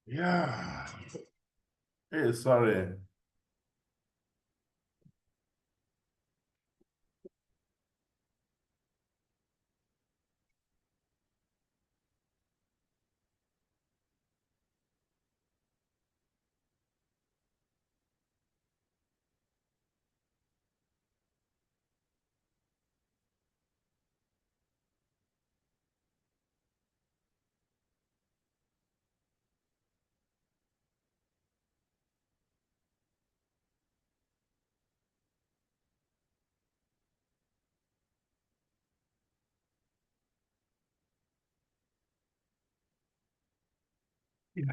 Yeah. Hey, sorry. Yeah.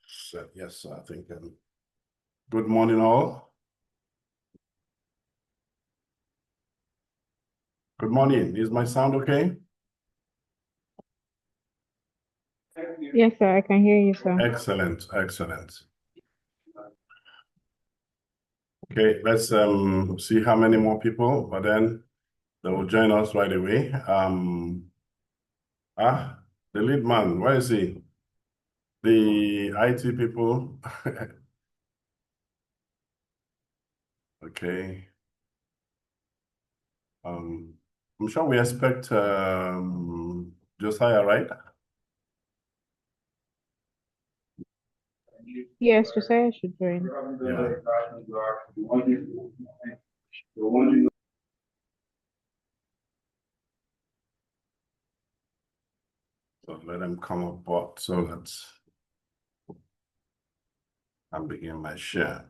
So, yes, I think. Good morning, all. Good morning. Is my sound okay? Yes, sir, I can hear you, sir. Excellent, excellent. Okay, let's see how many more people, but then they will join us right away. The lead man, where is he? The IT people. Okay. Um, I'm sure we expect Josiah, right? Yes, Josiah should join. Yeah. So let them come aboard so that I begin my share.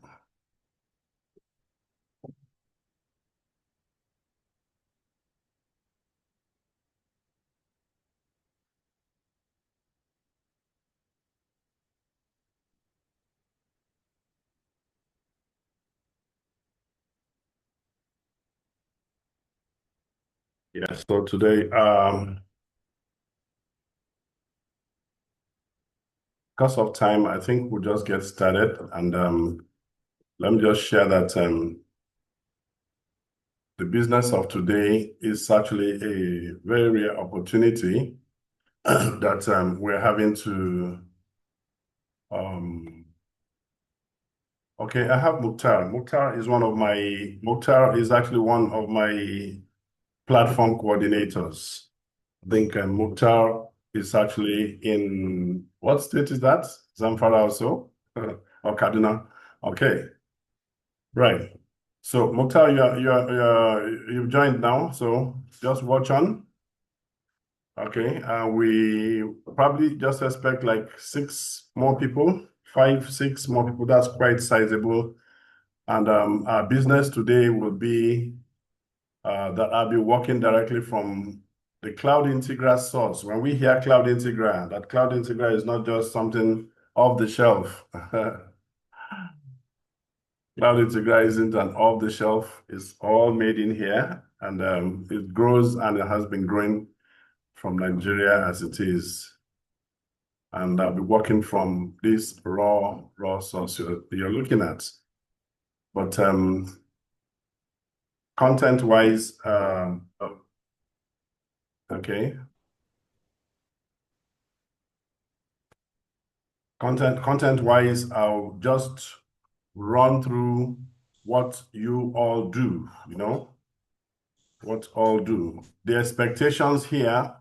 Yeah, so today, because of time, I think we'll just get started, and let me just share that the business of today is actually a very rare opportunity that we're having to okay, I have Mukhtar. Mukhtar is actually one of my platform coordinators. I think Mukhtar is actually in, what state is that? Zamfara also? Or Kaduna? Okay, right. So Mukhtar, you've joined now, so just watch on. Okay, we probably just expect like 6 more people, 5, 6 more people. That's quite sizable. And our business today will be that I'll be working directly from the Cloud Integra source. When we hear Cloud Integra, that Cloud Integra is not just something off the shelf. Cloud Integra isn't an off the shelf. It's all made in here, and it grows and it has been growing from Nigeria as it is. And I'll be working from this raw source you're looking at. But content-wise, okay. Content-wise, I'll just run through what you all do, what all do. The expectations here,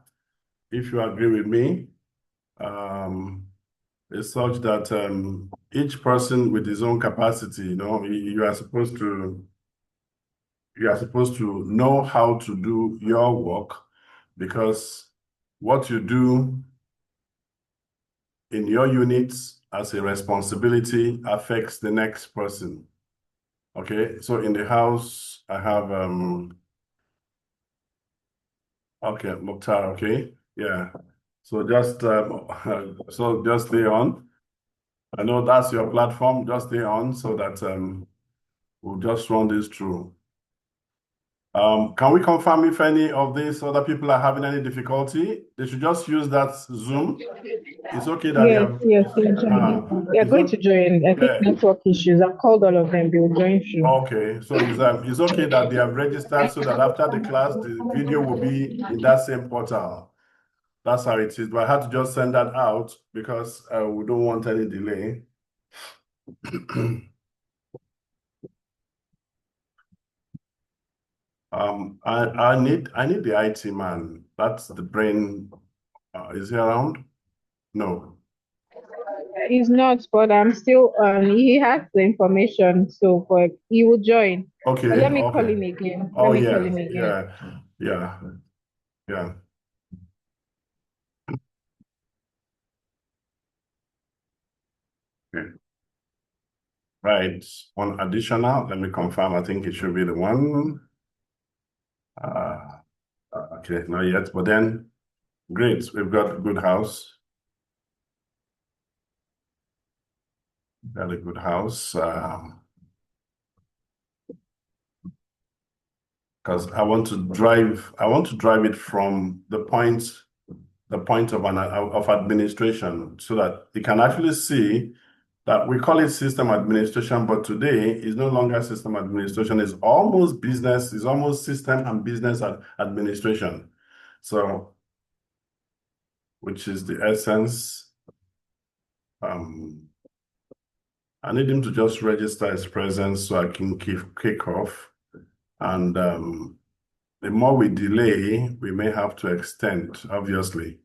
if you agree with me, is such that each person with his own capacity, you are supposed to know how to do your work, because what you do in your units as a responsibility affects the next person. Okay, so in the house, I have okay, Mukhtar, okay, yeah. So just stay on. I know that's your platform. Just stay on so that we'll just run this through. Can we confirm if any of these other people are having any difficulty? They should just use that Zoom. It's okay that they Yes, have. yes, they're joining. They're It's going okay. to join. I think Yeah. network issues. I've called all of them. They will join through. Okay. So it's okay that they have registered so that after the class, the video will be in that same portal. That's how it is. But I had to just send that out because we don't want any delay. I need the IT man. That's the brain. Is he around? No. He's not, but I'm still. He has the information, so but he will join. But Okay. let me call Okay. him again. Let Oh me call yeah. him again. Yeah. Yeah. Yeah. Okay. Right. One additional. Let me confirm. I think it should be the one. Uh, okay. Not yet. But then, great. We've got a good house. Got a good house. Because I want to drive it from the point of administration, so that you can actually see that we call it system administration, but today is no longer system administration. It's almost business. It's almost system and business administration. So, which is the essence. I need him to just register his presence so I can kick off. And the more we delay, we may have to extend, obviously.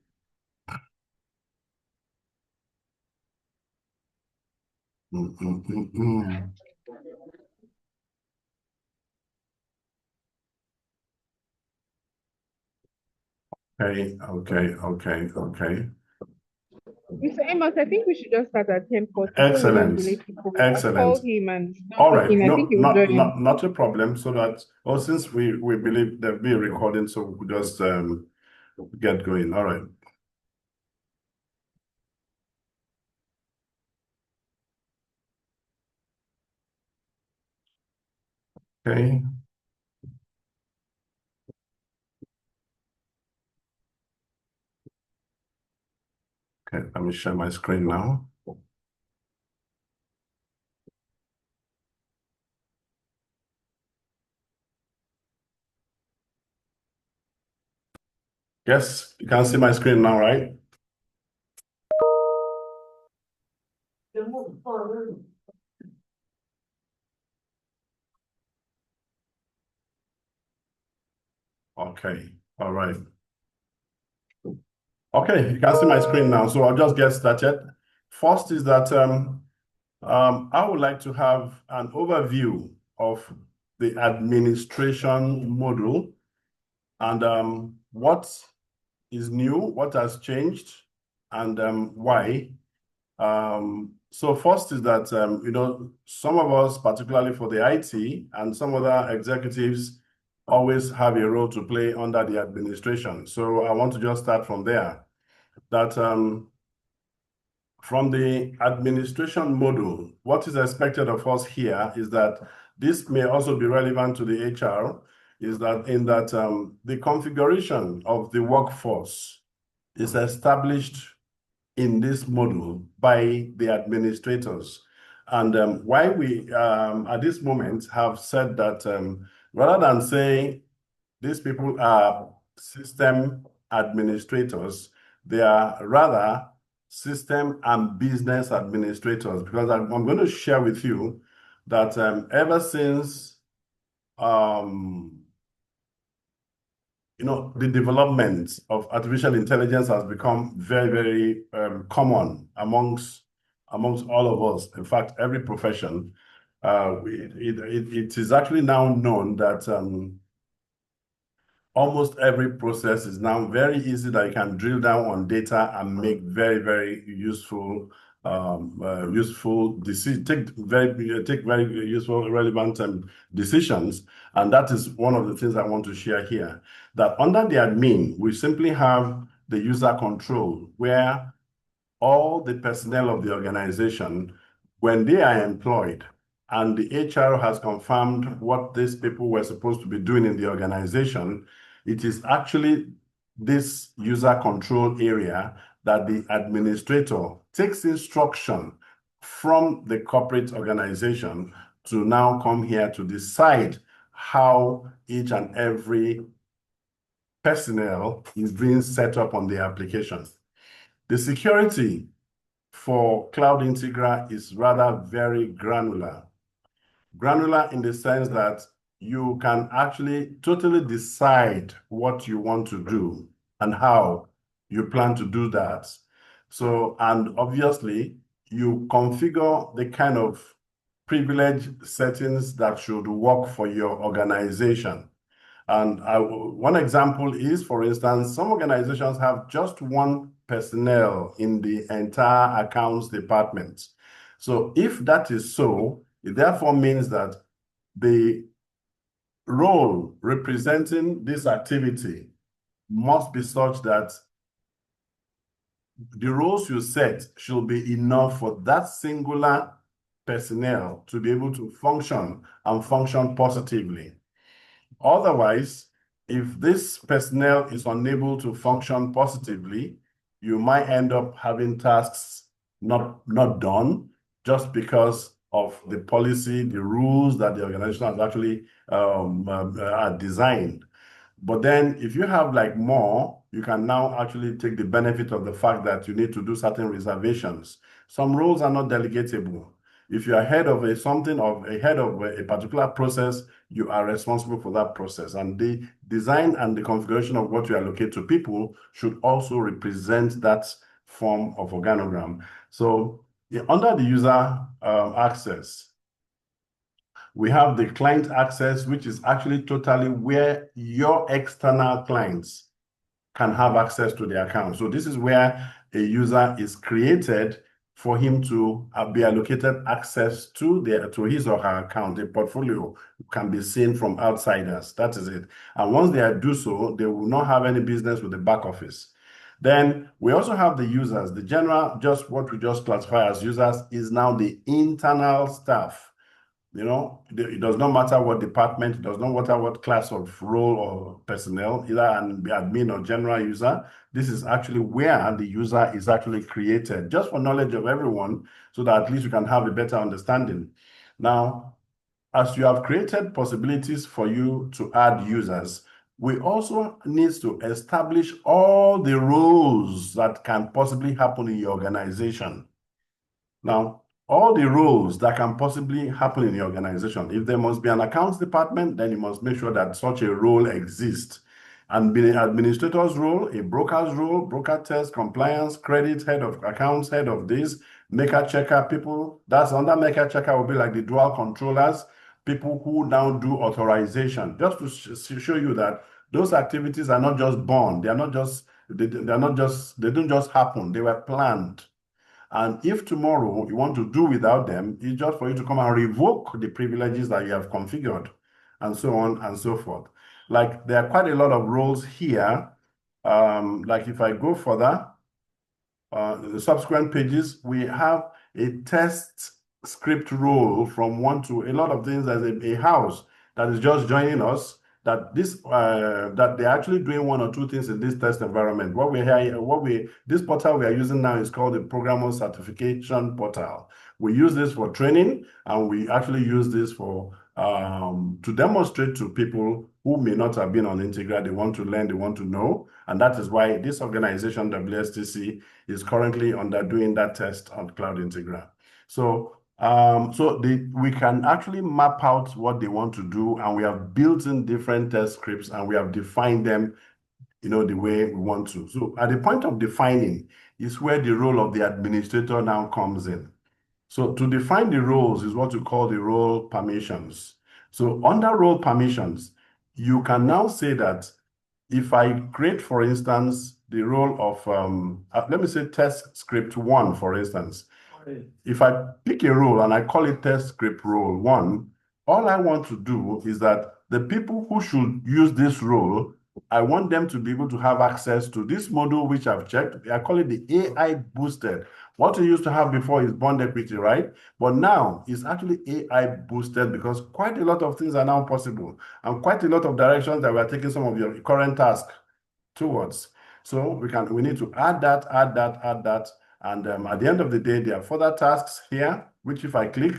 Mm, mm, mm, mm. Okay, okay, okay, okay. Mr. Amos, I think we should just start at 10:40 so we don't Excellent, delay people. I've excellent. called him and he's not All right, picking. I no, think he will join. not a problem. So that, oh, since we believe there'll be a recording, so we'll just get going. All right. Okay. Okay, let me share my screen now. Yes, you can see my screen now, right? Okay, all right. Okay, you can see my screen now, so I'll just get started. First is that I would like to have an overview of the administration model and what is new, what has changed, and why. So first is that, some of us, particularly for the IT and some other executives, always have a role to play under the administration. So I want to just start from there. That from the administration model, what is expected of us here is that this may also be relevant to the HR, is that the configuration of the workforce is established in this model by the administrators. And why we, at this moment, have said that rather than saying these people are system administrators, they are rather system and business administrators, because I'm going to share with you that ever since the development of artificial intelligence has become very, very common amongst all of us. In fact, every profession. It is actually now known that almost every process is now very easy, that you can drill down on data and make very, very useful take very useful, relevant decisions. And that is one of the things I want to share here, that under the admin, we simply have the user control, where all the personnel of the organization, when they are employed and the HR has confirmed what these people were supposed to be doing in the organization, it is actually this user control area that the administrator takes instruction from the corporate organization to now come here to decide how each and every personnel is being set up on the application. The security for Cloud Integra is rather very granular. Granular in the sense that you can actually totally decide what you want to do and how you plan to do that. So, and obviously, you configure the kind of privilege settings that should work for your organization. And one example is, for instance, some organizations have just one personnel in the entire accounts department. So if that is so, it therefore means that the role representing this activity must be such that the roles you set should be enough for that singular personnel to be able to function and function positively. Otherwise, if this personnel is unable to function positively, you might end up having tasks not done just because of the policy, the rules that the organization has actually designed. But then if you have like more, you can now actually take the benefit of the fact that you need to do certain reservations. Some roles are not delegatable. If you're ahead of a particular process, you are responsible for that process. And the design and the configuration of what you allocate to people should also represent that form of organogram. So under the user access, we have the client access, which is actually totally where your external clients can have access to the account. So this is where a user is created for him to be allocated access to his or her account. The portfolio can be seen from outsiders. That is it. And once they do so, they will not have any business with the back office. Then we also have the users. The general, just what we just classify as users, is now the internal staff. It does not matter what department, it does not matter what class of role or personnel, either an admin or general user. This is actually where the user is actually created, just for knowledge of everyone, so that at least you can have a better understanding. Now, as you have created possibilities for you to add users, we also need to establish all the roles that can possibly happen in your organization. Now, all the roles that can possibly happen in the organization, if there must be an accounts department, then you must make sure that such a role exists. And be an administrator's role, a broker's role, broker test, compliance, credit, head of accounts, head of this, maker checker people. That's under maker checker will be like the dual controllers, people who now do authorization, just to show you that those activities are not just born. They don't just happen. They were planned. And if tomorrow you want to do without them, it's just for you to come and revoke the privileges that you have configured, and so on and so forth. Like, there are quite a lot of roles here. Like if I go further, the subsequent pages, we have a test script role from one to a lot of things. As a house that is just joining us, that they're actually doing one or two things in this test environment. This portal we are using now is called the Programmer Certification Portal. We use this for training, and we actually use this for to demonstrate to people who may not have been on Integra. They want to learn, they want to know, and that is why this organization, WSTC, is currently undergoing that test on Cloud Integra. So So we can actually map out what they want to do, and we have built in different test scripts, and we have defined them, the way we want to. So at the point of defining is where the role of the administrator now comes in. So to define the roles is what we call the role permissions. So under role permissions, you can now say that if I create, for instance, the role of, let me say test script 1, for instance. If I pick a role and I call it test script role 1, all I want to do is that the people who should use this role, I want them to be able to have access to this module, which I've checked. I call it the AI boosted. What we used to have before is bond equity, right? But now it's actually AI boosted because quite a lot of things are now possible and quite a lot of directions that we are taking some of your current tasks towards. So we need to add that, add that. And at the end of the day, there are further tasks here, which if I click,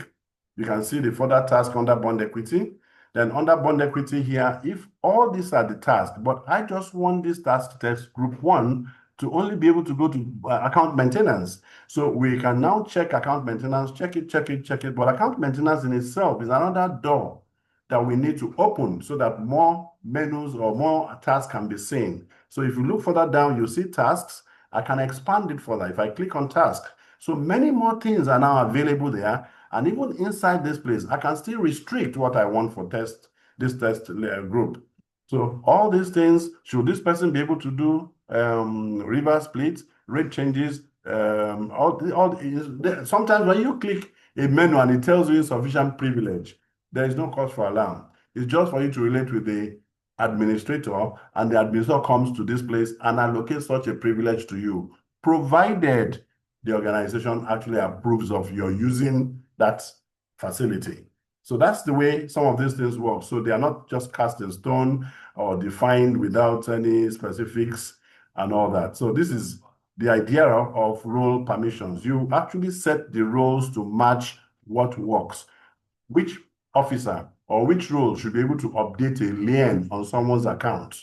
you can see the further task under bond equity. Then under bond equity here, if all these are the tasks, but I just want this task test group 1 to only be able to go to account maintenance. So we can now check account maintenance, check it. But account maintenance in itself is another door that we need to open so that more menus or more tasks can be seen. So if you look further down, you see tasks. I can expand it further if I click on task. So many more things are now available there. And even inside this place, I can still restrict what I want for this test group. So all these things, should this person be able to do reverse splits, rate changes, sometimes when you click a menu and it tells you insufficient privilege, there is no cause for alarm. It's just for you to relate with the administrator, and the administrator comes to this place and allocates such a privilege to you, provided the organization actually approves of your using that facility. So that's the way some of these things work. So they are not just cast in stone or defined without any specifics and all that. So this is the idea of role permissions. You actually set the roles to match what works. Which officer or which role should be able to update a lien on someone's account?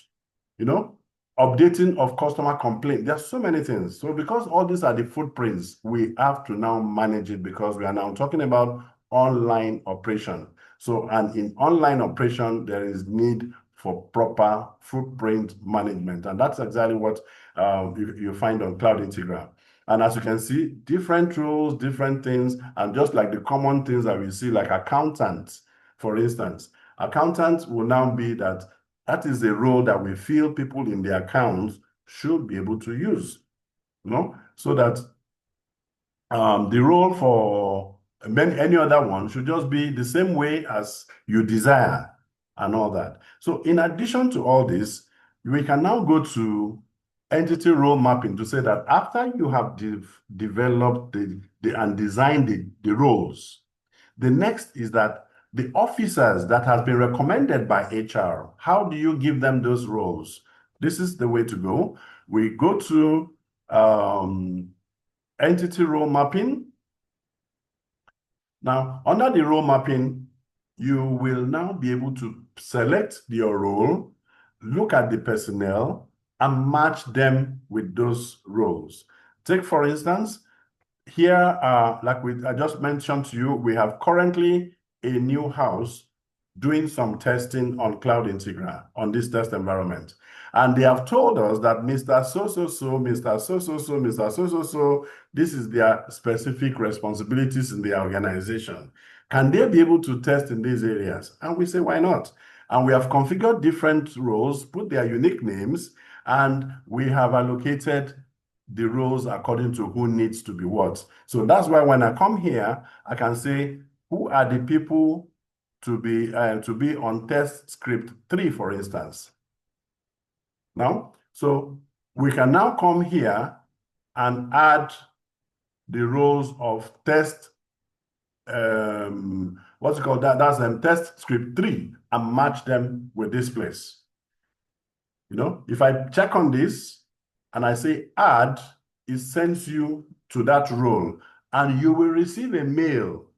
Updating of customer complaint. There's so many things. So because all these are the footprints, we have to now manage it because we are now talking about online operation. So, and in online operation, there is need for proper footprint management. And that's exactly what you find on Cloud Integra. And as you can see, different roles, different things, and just like the common things that we see, like accountants, for instance, accountants will now be that is a role that we feel people in the accounts should be able to use, so that the role for any other one should just be the same way as you desire and all that. So in addition to all this, we can now go to entity role mapping to say that after you have developed and designed the roles, the next is that the officers that has been recommended by HR, how do you give them those roles? This is the way to go. We go to entity role mapping. Now, under the role mapping, you will now be able to select your role, look at the personnel, and match them with those roles. Take, for instance, here, like I just mentioned to you, we have currently a new house doing some testing on Cloud Integra on this test environment. And they have told us that Mr. So-so-so, Mr. So-so-so, Mr. So-so-so, this is their specific responsibilities in the organization. Can they be able to test in these areas? And we say, why not? And we have configured different roles, put their unique names, and we have allocated the roles according to who needs to be what. So that's why when I come here, I can say, who are the people to be on test script 3, for instance. Now, so we can now come here and add the roles of test, what's it called? That's test script 3 and match them with this place. If I check on this and I say add, it sends you to that role and you will receive a mail.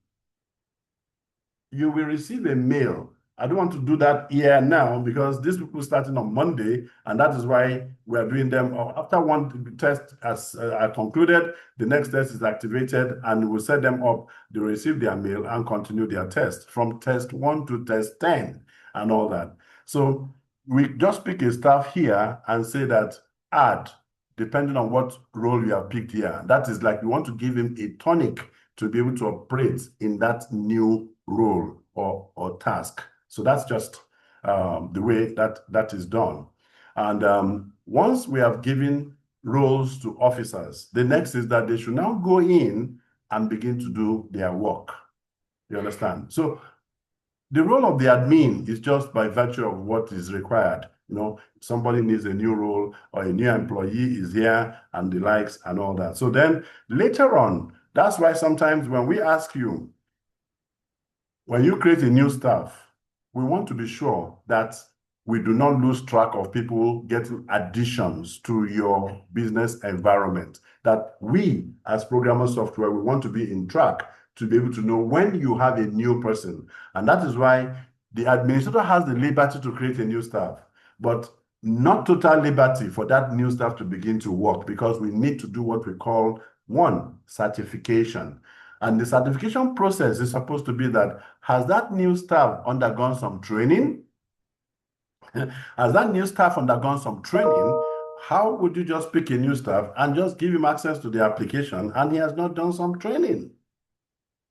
You will receive a mail I don't want to do that here now because these people starting on Monday, and that is why we are doing them. After one test has concluded, the next test is activated, and we'll set them up. They receive their mail and continue their test from test 1 to test 10 and all that. So we just pick a staff here and say that add, depending on what role you have picked here. That is like we want to give him a tonic to be able to operate in that new role or task. So that's just the way that is done. And once we have given roles to officers, the next is that they should now go in and begin to do their work. You understand? So the role of the admin is just by virtue of what is required. Somebody needs a new role or a new employee is here and the likes and all that. So then later on, that's why sometimes when we ask you, when you create a new staff, we want to be sure that we do not lose track of people getting additions to your business environment. That we, as programmer software, we want to be in track to be able to know when you have a new person. And that is why the administrator has the liberty to create a new staff, but not total liberty for that new staff to begin to work, because we need to do what we call one, certification. And the certification process is supposed to be that, has that new staff undergone some training? Has that new staff undergone some training? How would you just pick a new staff and just give him access to the application and he has not done some training?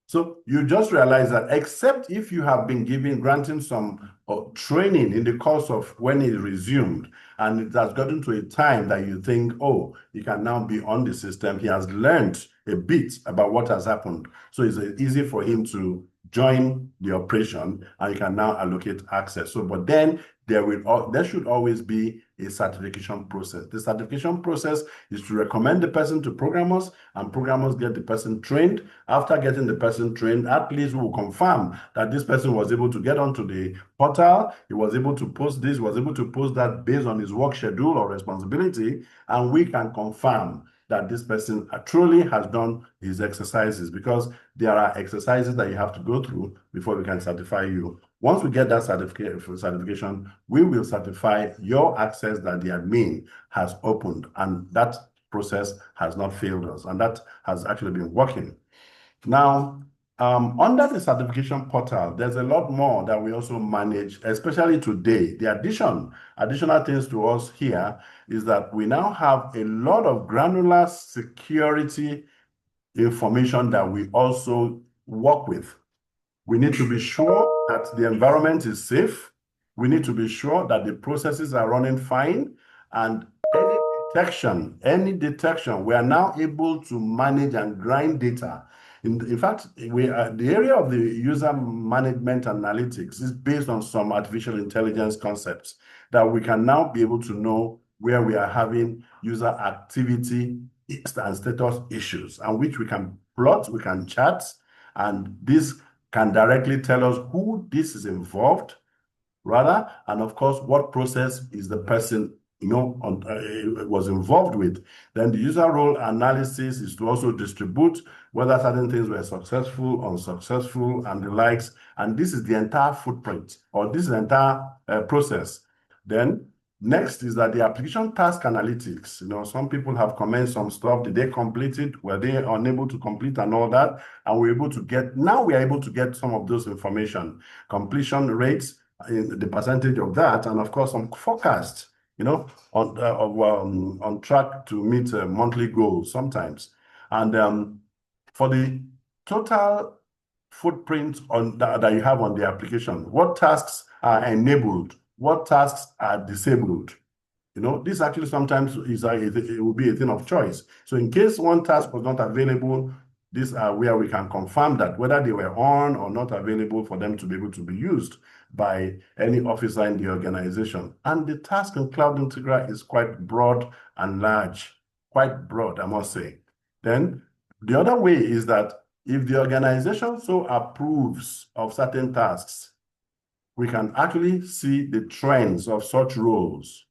So you just realize that except if you have been granting some training in the course of when it resumed, and it has gotten to a time that you think, oh, he can now be on the system, he has learned a bit about what has happened. So it's easy for him to join the operation and you can now allocate access. So, but then there should always be a certification process. The certification process is to recommend the person to programmers, and programmers get the person trained. After getting the person trained, at least we will confirm that this person was able to get onto the portal, he was able to post this, was able to post that based on his work schedule or responsibility, and we can confirm that this person truly has done his exercises, because there are exercises that you have to go through before we can certify you. Once we get that certification, we will certify your access that the admin has opened, and that process has not failed us, and that has actually been working. Now, under the certification portal, there's a lot more that we also manage, especially today. The additional things to us here is that we now have a lot of granular security information that we also work with. We need to be sure that the environment is safe. We need to be sure that the processes are running fine, and any detection, we are now able to manage and grind data. In fact, the area of the user management analytics is based on some artificial intelligence concepts that we can now be able to know where we are having user activity and status issues, and which we can plot, we can chart, and this can directly tell us who this is involved, rather, and of course, what process is the person was involved with. Then the user role analysis is to also distribute whether certain things were successful, unsuccessful, and the likes. And this is the entire footprint, or this is the entire process. Then next is that the application task analytics. Some people have commented some stuff. Did they complete it? Were they unable to complete and all that? And we are able to get some of those information, completion rates, in the percentage of that, and of course some forecasts, on track to meet monthly goals sometimes. And for the total footprint that you have on the application, what tasks are enabled, what tasks are disabled. This actually sometimes it will be a thing of choice. So in case one task was not available, these are where we can confirm that whether they were on or not available for them to be able to be used by any officer in the organization. And the task in Cloud Integra is quite broad and large, quite broad, I must say. Then the other way is that if the organization so approves of certain tasks, we can actually see the trends of such roles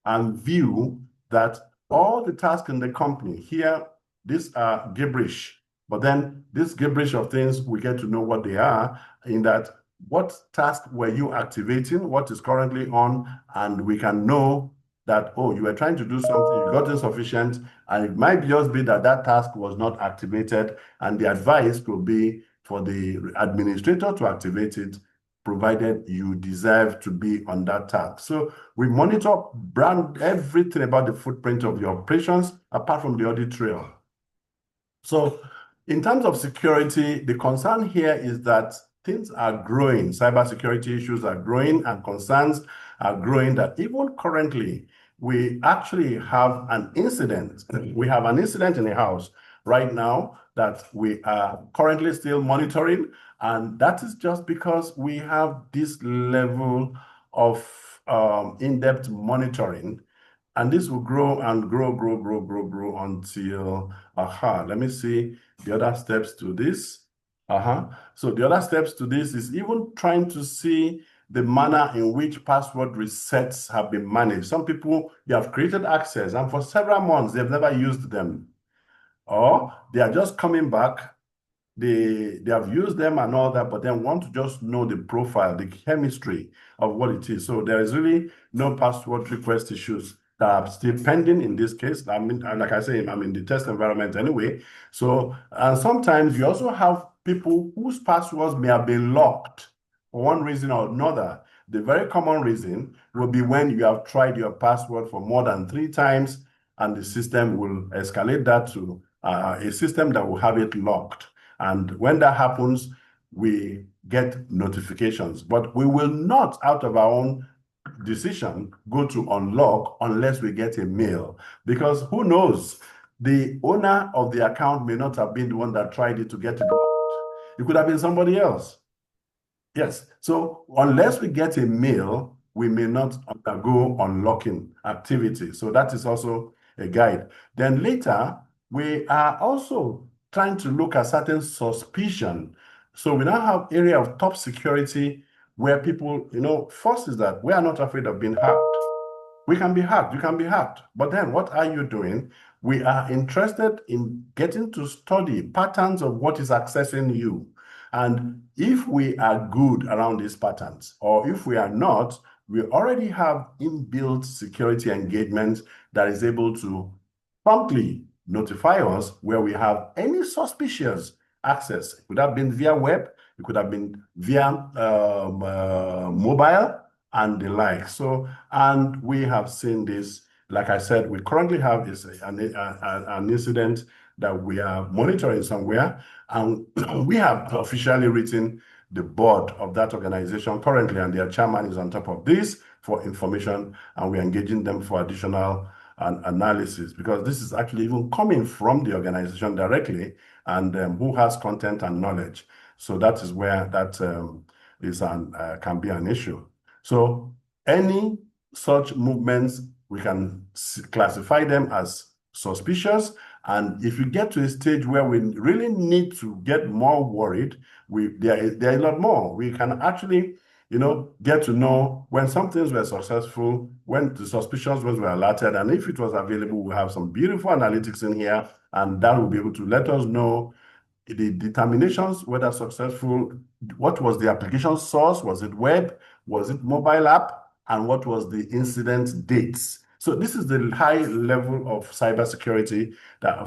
and view that all the tasks in the company here, these are gibberish. But then this gibberish of things, we get to know what they are, in that what task were you activating, what is currently on, and we can know that, oh, you were trying to do something, you got insufficient, and it might just be that that task was not activated, and the advice could be for the administrator to activate it, provided you deserve to be on that task. So we monitor everything about the footprint of your operations, apart from the audit trail. So in terms of security, the concern here is that things are growing. Cybersecurity issues are growing and concerns are growing, that even currently, we actually have an incident. We have an incident in the house right now that we are currently still monitoring. And that is just because we have this level of in-depth monitoring. And this will grow and grow until, let me see the other steps to this. So the other steps to this is even trying to see the manner in which password resets have been managed. Some people, they have created access, and for several months, they've never used them. Or they are just coming back, they have used them and all that, but then want to just know the profile, the chemistry of what it is. So there is really no password request issues that are still pending in this case. I mean, like I say, I'm in the test environment anyway. So, and sometimes you also have people whose passwords may have been locked for one reason or another. The very common reason will be when you have tried your password for more than 3 times, and the system will escalate that to a system that will have it locked. And when that happens, we get notifications. But we will not, out of our own decision, go to unlock unless we get a mail. Because who knows, the owner of the account may not have been the one that tried it to get it locked. It could have been somebody else. Yes. So unless we get a mail, we may not undergo unlocking activity. So that is also a guide. Then later, we are also trying to look at certain suspicion. So we now have area of top security where people, first is that we are not afraid of being hacked. We can be hacked, you can be hacked. But then what are you doing? We are interested in getting to study patterns of what is accessing you. And if we are good around these patterns, or if we are not, we already have inbuilt security engagement that is able to promptly notify us where we have any suspicious access. It could have been via web, it could have been via mobile, and the like. So, and we have seen this, like I said, we currently have an incident that we are monitoring somewhere, and we have officially written the board of that organization currently, and their chairman is on top of this for information, and we're engaging them for additional analysis, because this is actually even coming from the organization directly, and who has content and knowledge. So that is where that can be an issue. So any such movements, we can classify them as suspicious. And if you get to a stage where we really need to get more worried, there is a lot more. We can actually, get to know when some things were successful, when the suspicious ones were alerted, and if it was available, we have some beautiful analytics in here, and that will be able to let us know the determinations, whether successful, what was the application source, was it web, was it mobile app, and what was the incident dates. So this is the high level of cybersecurity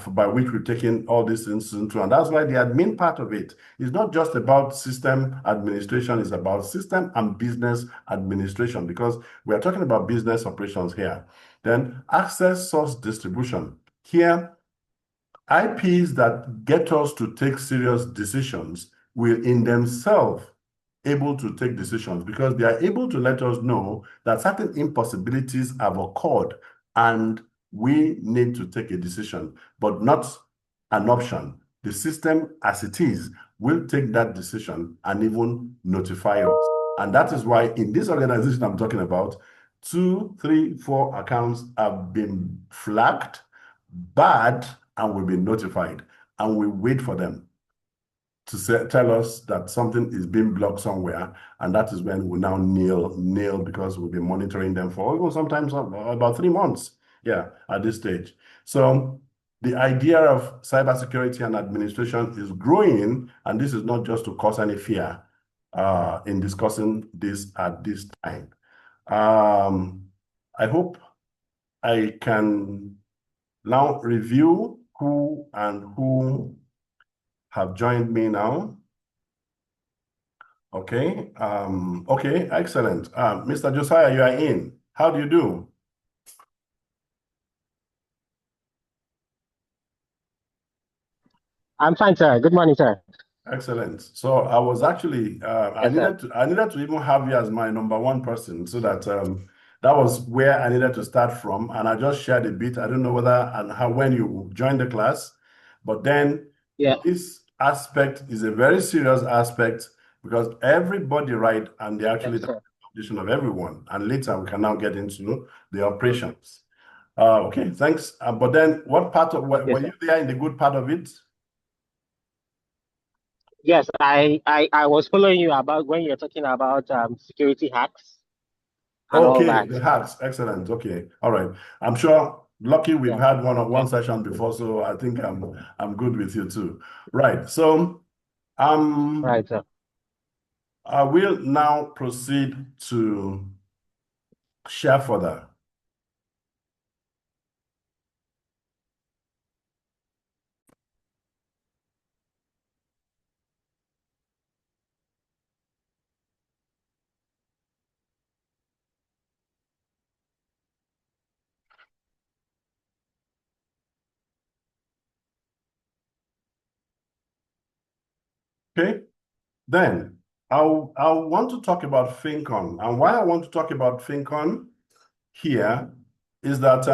by which we're taking all these things into, and that's why the admin part of it is not just about system administration, it's about system and business administration, because we are talking about business operations here. Then access source distribution. Here, IPs that get us to take serious decisions will in themselves able to take decisions, because they are able to let us know that certain impossibilities have occurred and we need to take a decision, but not an option. The system as it is will take that decision and even notify us. And that is why in this organization I'm talking about, 2, 3, 4 accounts have been flagged bad and will be notified, and we wait for them to tell us that something is being blocked somewhere, and that is when we now kneel, because we'll be monitoring them for sometimes about 3 months, at this stage. So the idea of cybersecurity and administration is growing, and this is not just to cause any fear. in discussing this at this time. I hope I can now review who and who have joined me now. Okay. Okay, excellent. Mr. Josiah, you are in. How do you do? I'm fine, sir. Good morning, sir. Excellent. So I was actually I Yes, sir. needed to even have you as my number one person so that that was where I needed to start from. And I just shared a bit. I don't know whether and how when you joined the class, but then Yeah. this aspect is a very serious aspect because everybody, right, and they actually Yes, the sir. foundation of everyone. And later we can now get into the operations. Okay, thanks. But then what part of Okay, were sir. you there in the good part of it? Yes, I was following you about when you're talking about security hacks and all Okay, that. the hacks. Excellent. Okay. All right. I'm sure lucky we've Yeah. had Yeah. one session before, so I think I'm good with you too. Right. So um Right, sir. I will now proceed to share further. Okay. Then I'll want to talk about FinCon. And why I want to talk about FinCon here is that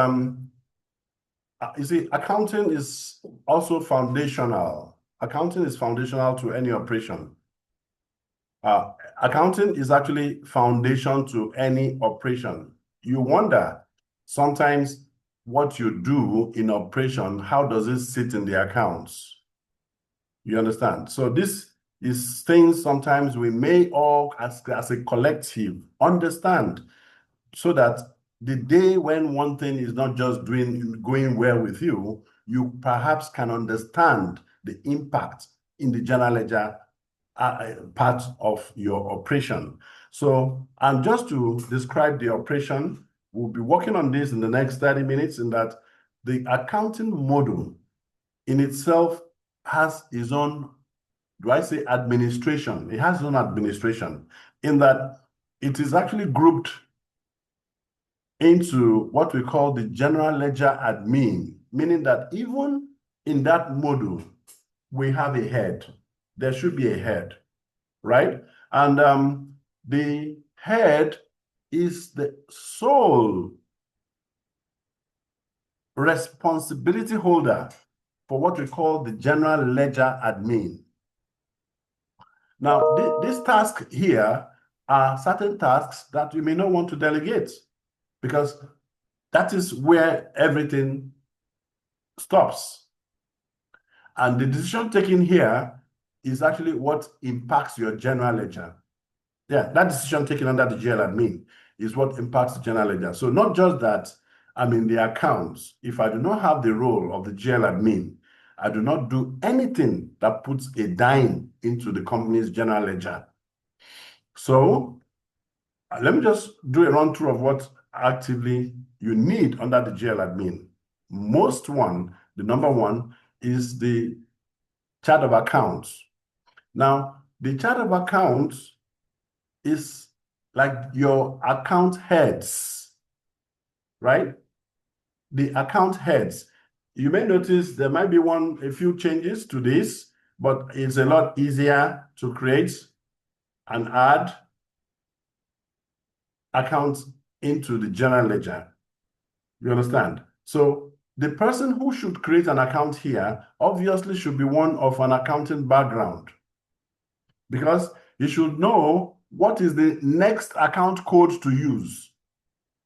you see, accounting is also foundational. Accounting is foundational to any operation. Accounting is actually foundation to any operation. You wonder sometimes what you do in operation, how does it sit in the accounts? You understand? So this is things sometimes we may all, as a collective, understand so that the day when one thing is not just going well with you, you perhaps can understand the impact in the general ledger part of your operation. So, and just to describe the operation, we'll be working on this in the next 30 minutes in that the accounting model in itself has its own, do I say administration? It has its own administration in that it is actually grouped into what we call the general ledger admin, meaning that even in that module, we have a head. There should be a head, right? And the head is the sole responsibility holder for what we call the general ledger admin. Now, this task here are certain tasks that you may not want to delegate because that is where everything stops. And the decision taken here is actually what impacts your general ledger. Yeah, that decision taken under the GL admin is what impacts the general ledger. So not just that, I mean, the accounts, if I do not have the role of the GL admin, I do not do anything that puts a dime into the company's general ledger. So let me just do a run through of what actively you need under the GL admin. The number one is the chart of accounts. Now, the chart of accounts is like your account heads, right? The account heads. You may notice there might be a few changes to this, but it's a lot easier to create and add accounts into the general ledger. You understand? So the person who should create an account here obviously should be one of an accounting background because you should know what is the next account code to use.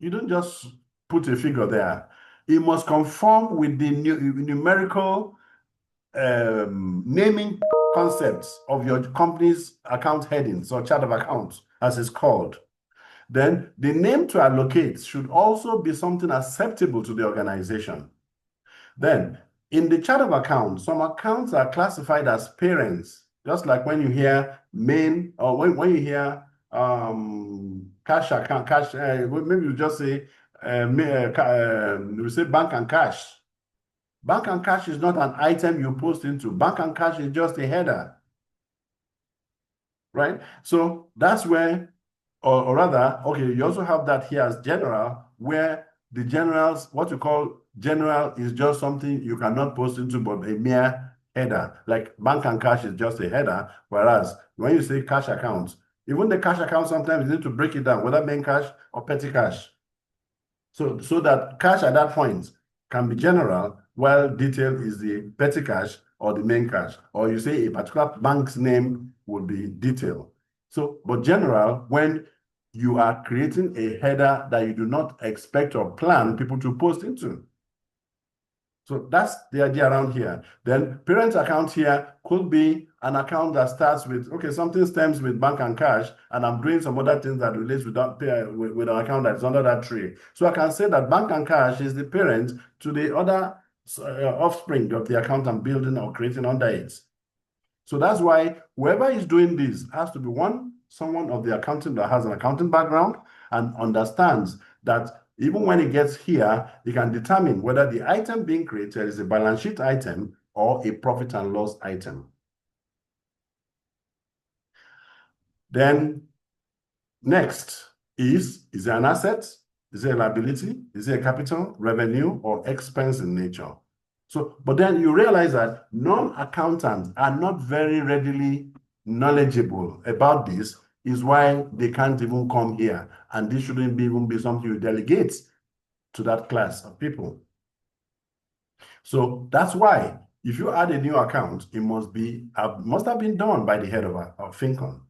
You don't just put a figure there. It must conform with the numerical naming concepts of your company's account headings or chart of accounts, as it's called. Then the name to allocate should also be something acceptable to the organization. Then in the chart of accounts, some accounts are classified as parents Just like when you hear main, or when you hear cash account, cash, maybe you just say, we say bank and cash. Bank and cash is not an item you post into. Bank and cash is just a header, right? So that's where, or rather, okay, you also have that here as general, where the generals, what you call general is just something you cannot post into, but a mere header. Like bank and cash is just a header, whereas when you say cash account, even the cash account, sometimes you need to break it down, whether main cash or petty cash. So that cash at that point can be general, while detail is the petty cash or the main cash. Or you say a particular bank's name would be detail. So, but general, when you are creating a header that you do not expect or plan people to post into. So that's the idea around here. Then parent account here could be an account that starts with, okay, something stems with bank and cash, and I'm doing some other things that relates with that with an account that's under that tree. So I can say that bank and cash is the parent to the other offspring of the account I'm building or creating under it. So that's why whoever is doing this has to be someone of the accounting that has an accounting background and understands that even when it gets here, you can determine whether the item being created is a balance sheet item or a profit and loss item. Then next is it an asset? Is it a liability? Is it a capital, revenue, or expense in nature? So, but then you realize that non-accountants are not very readily knowledgeable about this, is why they can't even come here. And this shouldn't even be something you delegate to that class of people. So that's why if you add a new account, it must have been done by the head of FinCon.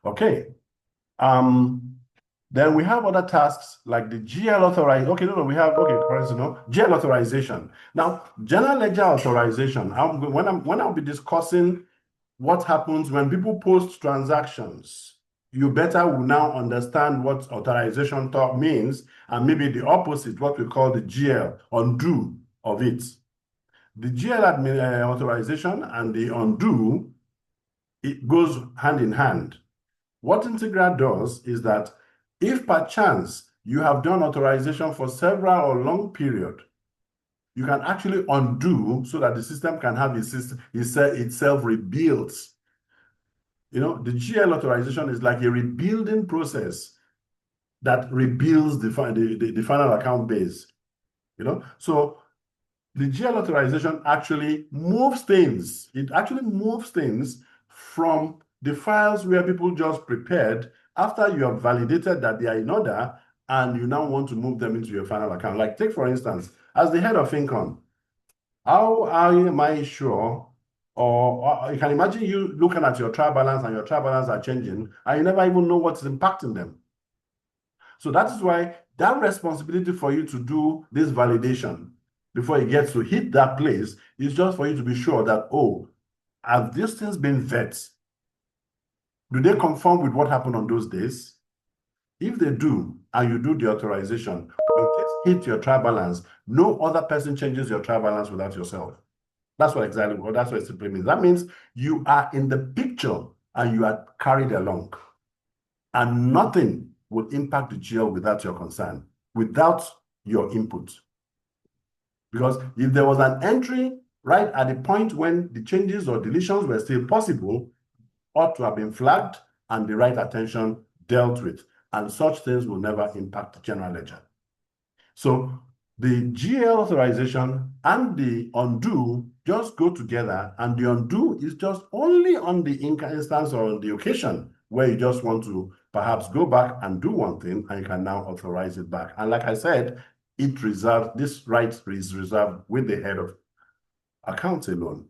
Okay. Then we have other tasks like the GL authorization. Okay, no, we have, GL authorization. Now, general ledger authorization, when I'll be discussing what happens when people post transactions, you better will now understand what authorization talk means, and maybe the opposite, what we call the GL, undo of it. The GL authorization and the undo, it goes hand in hand. What Integra does is that if perchance you have done authorization for several or long period, you can actually undo so that the system can have itself rebuilt. You know, the GL authorization is like a rebuilding process that rebuilds the final account base. You know, so the GL authorization actually moves things. It actually moves things from the files where people just prepared after you have validated that they are in order and you now want to move them into your final account. Like take, for instance, as the head of FinCon, how am I sure, or you can imagine you looking at your trial balance and your trial balance are changing and you never even know what's impacting them. So that is why that responsibility for you to do this validation before it gets to hit that place is just for you to be sure that, oh, have these things been vet? Do they conform with what happened on those days? If they do, and you do the authorization, when things hit your trial balance, no other person changes your trial balance without yourself. That's what it simply means. That means you are in the picture and you are carried along. And nothing will impact the GL without your consent, without your input. Because if there was an entry right at the point when the changes or deletions were still possible, ought to have been flagged and the right attention dealt with. And such things will never impact the general ledger. So the GL authorization and the undo just go together, and the undo is just only on the instance or on the occasion where you just want to perhaps go back and do one thing, and you can now authorize it back. And like I said, this right is reserved with the head of accounts alone.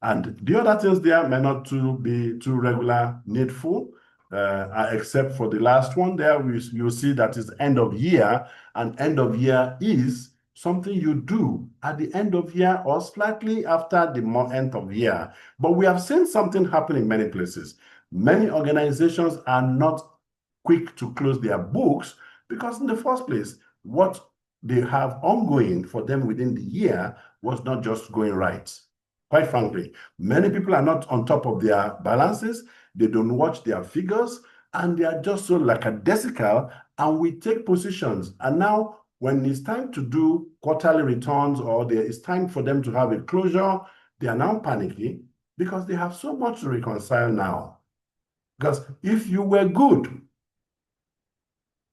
And the other things there may not be too regular, needful, except for the last one there, you'll see that is end of year, and end of year is something you do at the end of year or slightly after the end of year. But we have seen something happen in many places. Many organizations are not quick to close their books because in the first place, what they have ongoing for them within the year was not just going right. Quite frankly, many people are not on top of their balances. They don't watch their figures, and they are just so lackadaisical, and we take positions. And now when it's time to do quarterly returns, or it's time for them to have a closure, they are now panicking because they have so much to reconcile now. Because if you were good,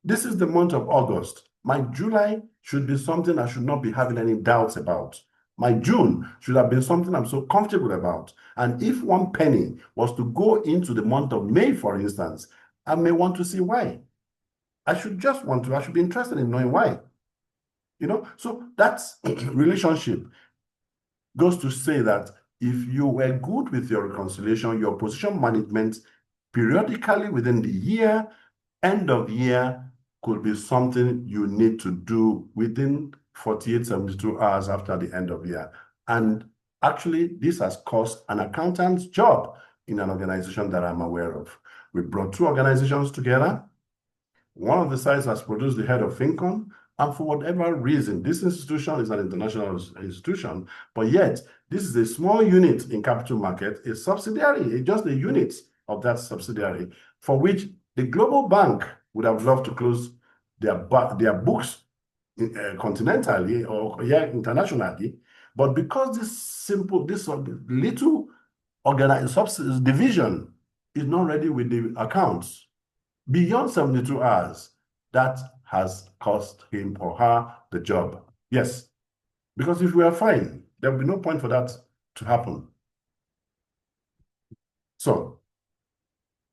this is the month of August. My July should be something I should not be having any doubts about. My June should have been something I'm so comfortable about. And if one penny was to go into the month of May, for instance, I may want to see why. I should be interested in knowing why. So that's relationship goes to say that if you were good with your reconciliation, your position management periodically within the year, end of year could be something you need to do within 48, 72 hours after the end of year. And actually, this has cost an accountant's job in an organization that I'm aware of. We brought two organizations together. One of the sides has produced the head of FinCon, and for whatever reason, this institution is an international institution, but yet this is a small unit in capital market, a subsidiary, just a unit of that subsidiary, for which the global bank would have loved to close their books continentally or internationally, but because this little organized division is not ready with the accounts beyond 72 hours, that has cost him or her the job. Yes, because if we are fine, there will be no point for that to happen. So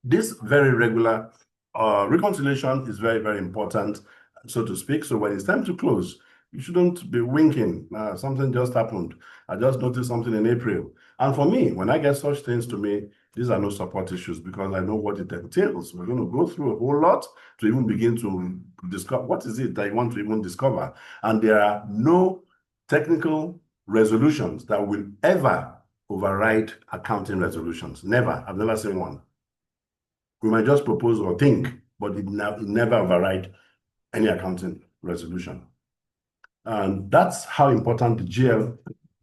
this very regular reconciliation is very, very important, so to speak. So when it's time to close, you shouldn't be winking. Something just happened. I just noticed something in April. And for me, when I get such things to me, these are no support issues because I know what it entails. We're going to go through a whole lot to even begin to discover what is it that you want to even discover. And there are no technical resolutions that will ever override accounting resolutions. Never. I've never seen one. We might just propose or think, but it never override any accounting resolution. And that's how important the GL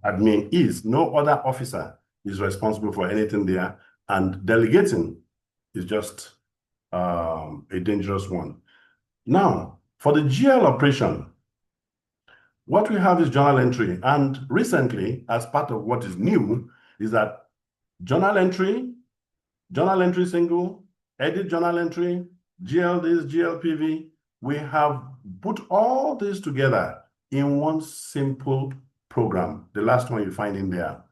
admin is. No other officer is responsible for anything there, and delegating is just a dangerous one. Now, for the GL operation, what we have is journal entry. And recently, as part of what is new, is that journal entry single, edit journal entry, GL this, GLPV, we have put all this together in one simple program, the last one you find in there.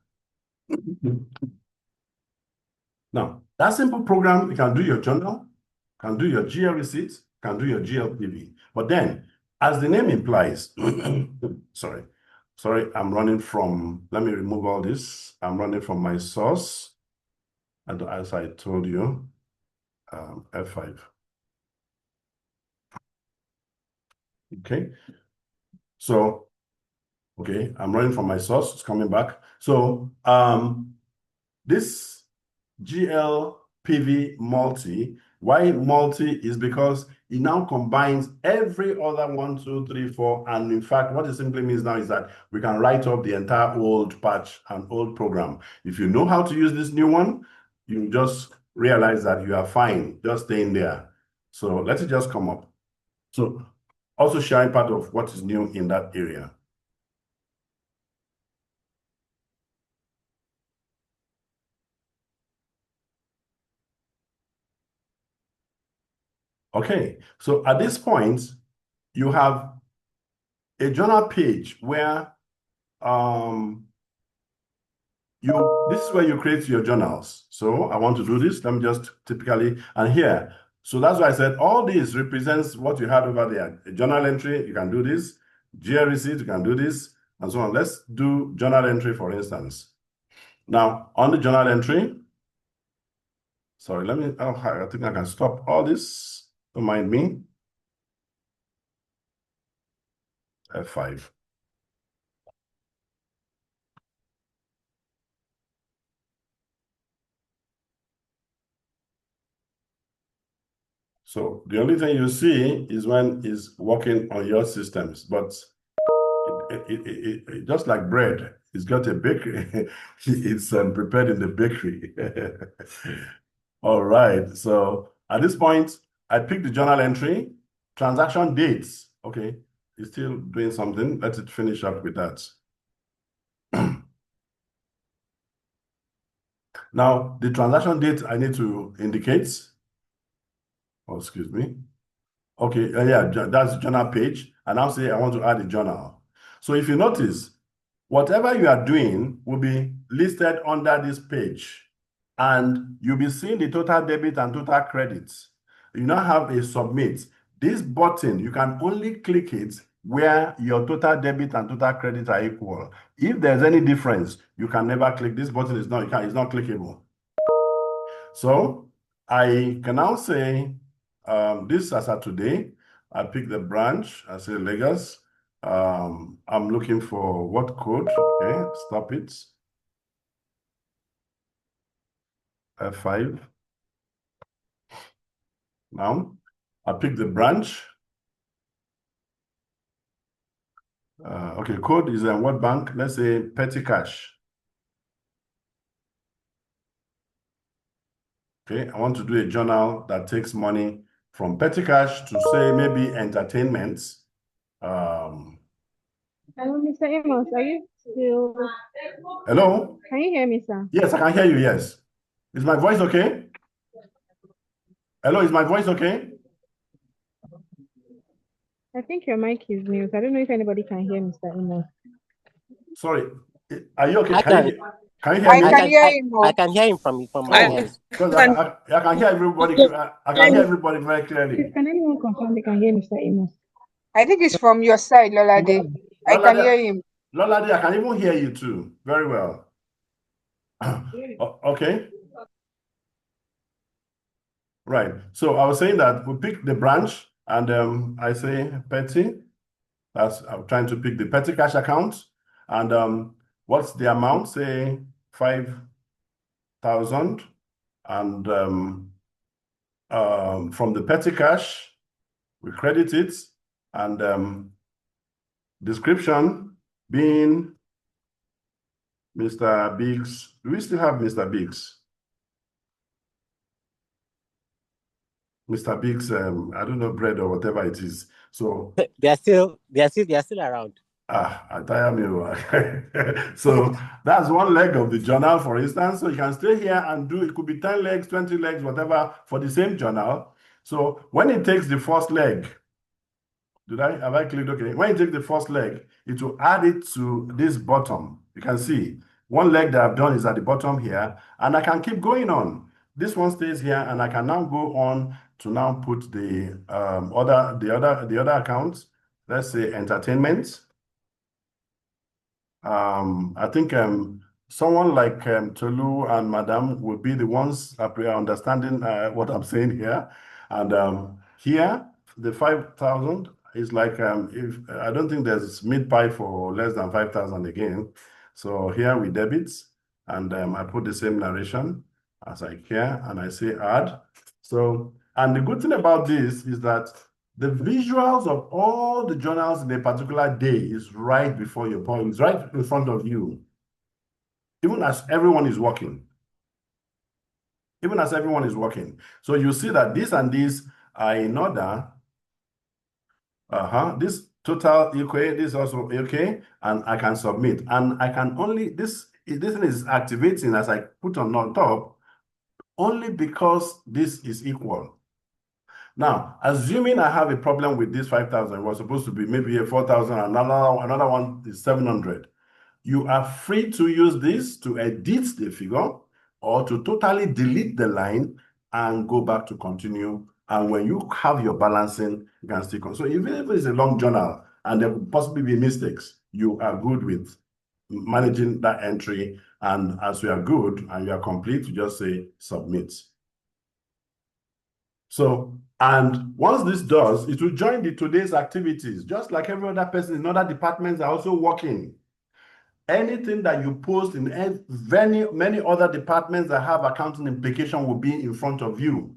Now, that simple program, you can do your journal, can do your GL receipts, can do your GLPV. But then, as the name implies, sorry, I'm running from, let me remove all this. I'm running from my source. And as I told you, F5. Okay. So, okay, I'm running from my source, it's coming back. So this GLPV multi, why multi is because it now combines every other 1, 2, 3, 4. And in fact, what it simply means now is that we can write up the entire old patch and old program. If you know how to use this new one, you just realize that you are fine, just staying there. So let it just come up. So also sharing part of what is new in that area. Okay, so at this point, you have a journal page where this is where you create your journals. So I want to do this. Let me just typically, and here. So that's why I said all this represents what you had over there. A journal entry, you can do this. GL receipt, you can do this, and so on. Let's do journal entry, for instance. Now, on the journal entry, sorry, I think I can stop all this. Don't mind me. F5. So the only thing you see is when it's working on your systems, but it just like bread, He's got a bakery. It's prepared in the bakery. All right. So at this point, I pick the journal entry, transaction dates. Okay, it's still doing something. Let it finish up with that. Now, the transaction date I need to indicate. Oh, excuse me. Okay, yeah, that's the journal page. And I'll say I want to add a journal. So if you notice, whatever you are doing will be listed under this page. And you'll be seeing the total debit and total credits. You now have a submit. This button, you can only click it where your total debit and total credit are equal. If there's any difference, you can never click. This button is not, it's not clickable. So I can now say, this as of today, I pick the branch, I say Lagos. I'm looking for what code? Okay, stop it. F5. Now, I pick the branch. Okay, code is what bank? Let's say Petty Cash. Okay, I want to do a journal that takes money from Petty Cash to say maybe entertainment. Hello, Mr. Amos, are you still? Hello? Can you hear me, sir? Yes, I can hear you, yes. Is my voice okay? Hello, is my voice okay? I think your mic is mute. I don't know if anybody can hear Mr. Amos. Sorry, are you okay? I Can you hear I me? can hear him. I can hear him from my end. Because I can hear everybody. I can hear everybody very clearly. Please, can anyone confirm they can hear Mr. Amos? I think it's from your side, Lolade. I can hear him. Lolade, I can even hear you too. Very well. Okay. Right. So I was saying that we pick the branch and I say petty. I'm trying to pick the petty cash account. And what's the amount? Say 5,000. And from the petty cash, we credit it. And description being Mr. Biggs. Do we still have Mr. Biggs? Mr. Biggs, I don't know, bread or whatever it is. So they're still around. I tire me. So that's one leg of the journal, for instance. So you can stay here and do it. Could be 10 legs, 20 legs, whatever, for the same journal. So when it takes the first leg, have I clicked okay? When it takes the first leg, it will add it to this bottom. You can see one leg that I've done is at the bottom here, and I can keep going on. This one stays here, and I can now go on to now put the other accounts. Let's say entertainment. I think someone like Tolu and Madam would be the ones understanding what I'm saying here. And here, the 5,000 is like if I don't think there's mid-pie for less than 5,000 again. So here we debit, and I put the same narration as I care, and I say add. So, and the good thing about this is that the visuals of all the journals in a particular day is right before your point, it's right in front of you, even as everyone is working. Even as everyone is working. So you see that this and this are in order. This total okay, this also okay, and I can submit. And I can only, this thing is activating as I put on top, only because this is equal. Now, assuming I have a problem with this 5,000, it was supposed to be maybe a 4,000, another one is 700. You are free to use this to edit the figure or to totally delete the line and go back to continue. And when you have your balancing, you can still continue. So even if it's a long journal and there could possibly be mistakes, you are good with managing that entry. And as you are good and you are complete, you just say submit. So, and once this does, it will join today's activities, just like every other person in other departments are also working. Anything that you post in many other departments that have accounting implication will be in front of you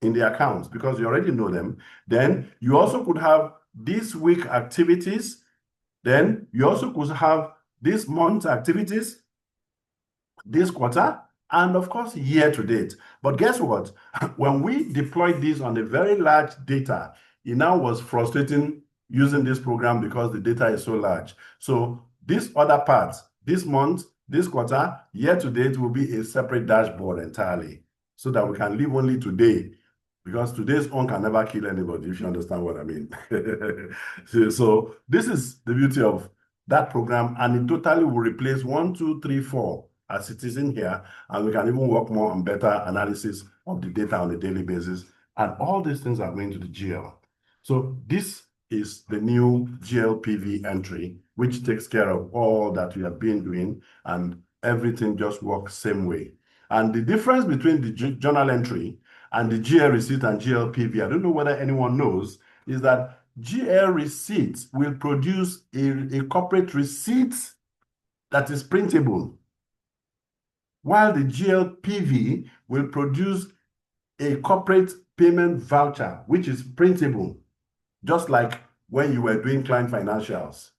in the accounts because you already know them. Then you also could have this week activities. Then you also could have this month's activities, this quarter, and of course, year to date. But guess what? When we deployed this on a very large data, it now was frustrating using this program because the data is so large. So this other part, this month, this quarter, year to date will be a separate dashboard entirely so that we can live only today, because today's own can never kill anybody, if you understand what I mean. So this is the beauty of that program, and it totally will replace 1, 2, 3, 4 as it is in here, and we can even work more on better analysis of the data on a daily basis. And all these things are going to the GL. So this is the new GLPV entry, which takes care of all that we have been doing, and everything just works same way. And the difference between the journal entry and the GL receipt and GLPV, I don't know whether anyone knows, is that GL receipts will produce a corporate receipt that is printable, while the GLPV will produce a corporate payment voucher, which is printable, just like when you were doing client financials.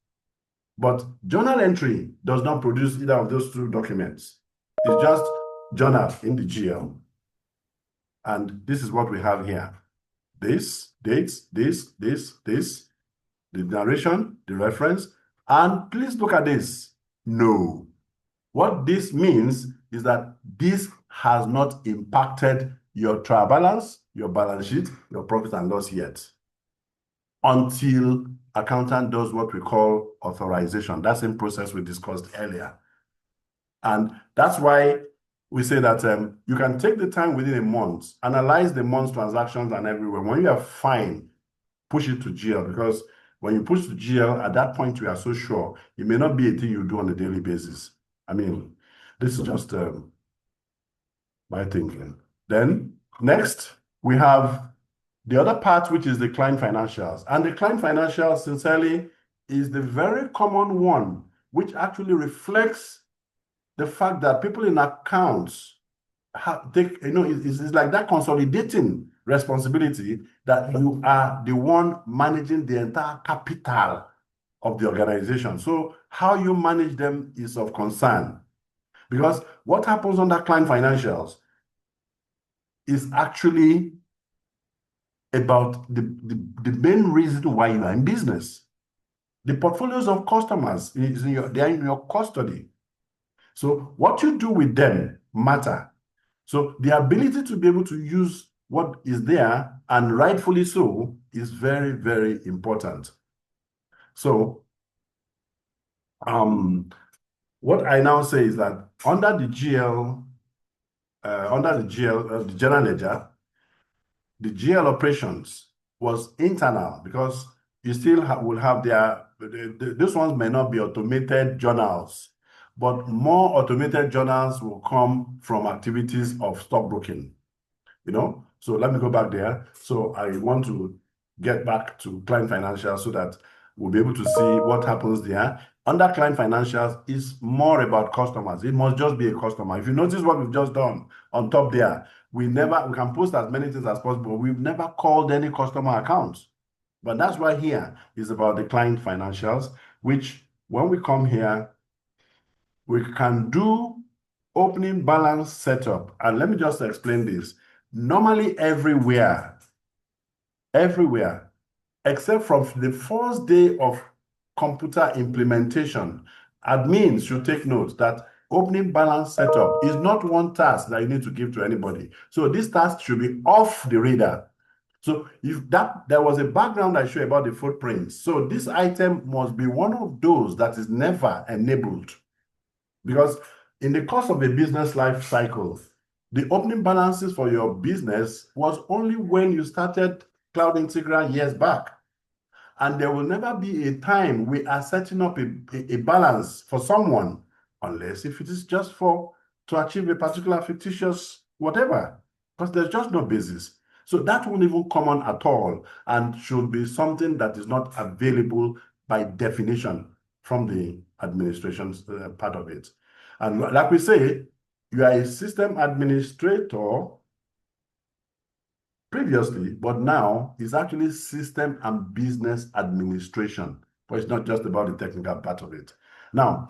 But journal entry does not produce either of those two documents. It's just journal in the GL. And this is what we have here. This, dates, this, the narration, the reference, and please look at this. No. What this means is that this has not impacted your trial balance, your balance sheet, your profit and loss yet, until accountant does what we call authorization. That's in process we discussed earlier. And that's why we say that you can take the time within a month, analyze the month's transactions and everywhere. When you are fine, push it to GL, because when you push to GL, at that point, you are so sure it may not be a thing you do on a daily basis. I mean, this is just my thinking. Then next, we have the other part, which is the client financials. And the client financials, sincerely, is the very common one, which actually reflects the fact that people in accounts take, it's like that consolidating responsibility that you are the one managing the entire capital of the organization. So how you manage them is of concern, because what happens under client financials is actually about the main reason why you are in business. The portfolios of customers, they are in your custody. So what you do with them matter. So the ability to be able to use what is there, and rightfully so, is very, very important. So what I now say is that under the GL, the general ledger, the GL operations was internal, because you still will have these ones may not be automated journals, but more automated journals will come from activities of stockbroking. So let me go back there. So I want to get back to client financials so that we'll be able to see what happens there. Under client financials is more about customers. It must just be a customer. If you notice what we've just done on top there, we can post as many things as possible. We've never called any customer accounts. But that's why here is about the client financials, which when we come here, we can do opening balance setup. And let me just explain this. Normally everywhere, except from the first day of computer implementation, admins should take note that opening balance setup is not one task that you need to give to anybody. So this task should be off the radar. So if there was a background I show about the footprints, so this item must be one of those that is never enabled. Because in the course of a business life cycle, the opening balances for your business was only when you started Cloud Integral years back. And there will never be a time we are setting up a balance for someone, unless if it is just to achieve a particular fictitious whatever, because there's just no basis. So that won't even come on at all, and should be something that is not available by definition from the administration part of it. And like we say, you are a system administrator previously, but now it's actually system and business administration. But it's not just about the technical part of it. Now,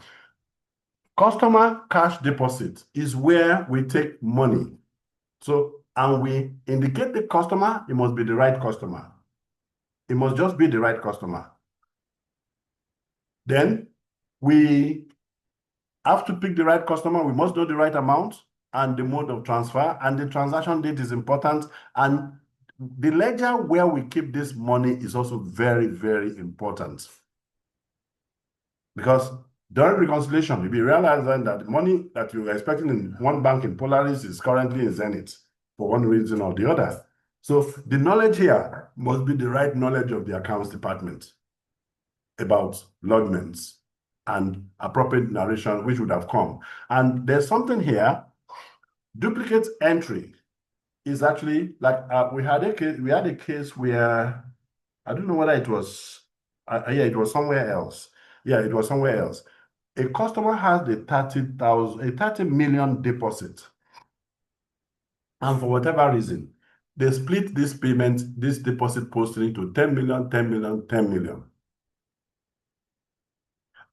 customer cash deposit is where we take money. So, and we indicate the customer, it must be the right customer. It must just be the right customer. Then we have to pick the right customer. We must know the right amount and the mode of transfer, and the transaction date is important. And the ledger where we keep this money is also very, very important. Because during reconciliation, you'll be realizing that the money that you're expecting in one bank in Polaris is currently in Zenith for one reason or the other. So the knowledge here must be the right knowledge of the accounts department about lodgements and appropriate narration which would have come. And there's something here, duplicate entry is actually like we had a case where I don't know whether it was it was somewhere else. Yeah, it was somewhere else. A customer has a 30 million deposit, and for whatever reason, they split this payment, this deposit posting into 10 million, 10 million, 10 million.